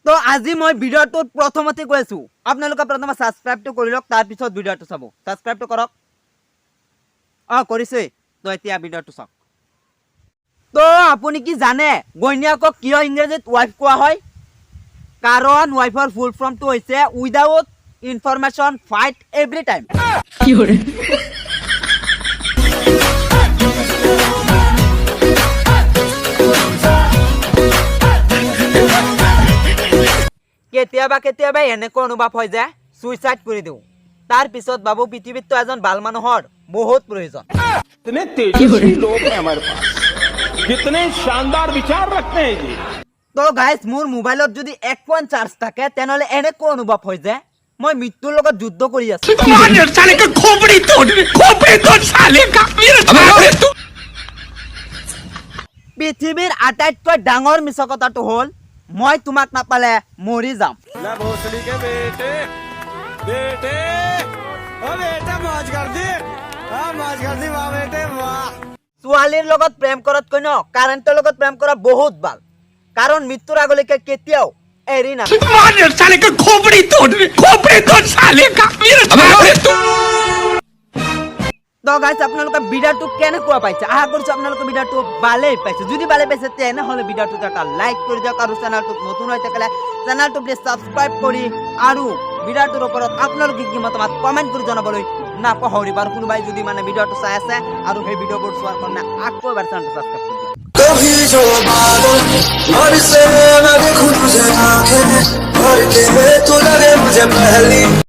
তো আজি মই ভিডিওটো প্ৰথমতে কৈছো আপোনালোকে প্ৰথমে সাবস্ক্ৰাইবটো কৰি লওক তাৰ পিছত ভিডিওটো চাব সাবস্ক্ৰাইবটো কৰক কৰিছে তো এতিয়া ভিডিওটো চাওক তো আপুনি কি জানে গইনিয়াকক কিয় ইংৰাজীত ওয়াইফ কোৱা হয় কাৰণ ওয়াইফৰ ফুল ফৰ্মটো হৈছে without information fight every time কি হৰে কেতিয়াবা এনেকৈ অনুভৱ হয় যে সুইসাইড কৰি দিও তাৰ পিছত বাবু পৃথিৱীত তো এজন ভাল মানুহৰ বহুত প্ৰয়োজন इतने तेजस्वी लोग हैं हमारे पास कितने शानदार विचार रखते हैं जी তো গাইস মোৰ মোবাইলত যদি 1 চাৰ্জ থাকে তেনেহলে এনেকৈ অনুভৱ হয় যে মই মৃত্যুৰ লগত যুদ্ধ কৰি আছো পৃথিৱীৰ আটাইতকৈ ডাঙৰ মিছা কথাটো হ'ল মই তোমাক নাপালে মৰি যাম ना भोसड़ी के बेटे बेटे ओ बेटा मौज कर दी वाह बेटे वाह ছোৱালীৰ লগত প্ৰেম কৰাতকৈ ন কাৰেণ্টৰ লগত প্ৰেম কৰা বহুত ভাল কাৰণ মৃত্যুৰ আগলৈকে কেতিয়াও এৰি না তো গাইস আপোনালোকে ভিডিওটো কেনেকুৱা পাইছে আশা কৰিছো আপোনালোকে ভিডিওটো ভালেই পাইছে যদি ভালে পাইছে তেনেহলে ভিডিওটো এটা লাইক কৰি দিয়ক আৰু চেনেলটো নতুন হৈ থাকিলে চেনেলটো প্লিজ সাবস্ক্ৰাইব কৰি আৰু ভিডিওটোৰ ওপৰত আপোনালোকে কি মতামত কমেন্ট কৰি জনাবলৈ নাপাহৰিব আৰু কোনোবাই যদি মানে ভিডিওটো চাই আছে আৰু সেই ভিডিওবোৰ চোৱাৰ কাৰণে আকৌ এবাৰ চেনেলটো সাবস্ক্ৰাইব কৰি দিয়ক कभी जो बादल और से मैं देखूं तुझे आंखें भर के तो लगे मुझे पहली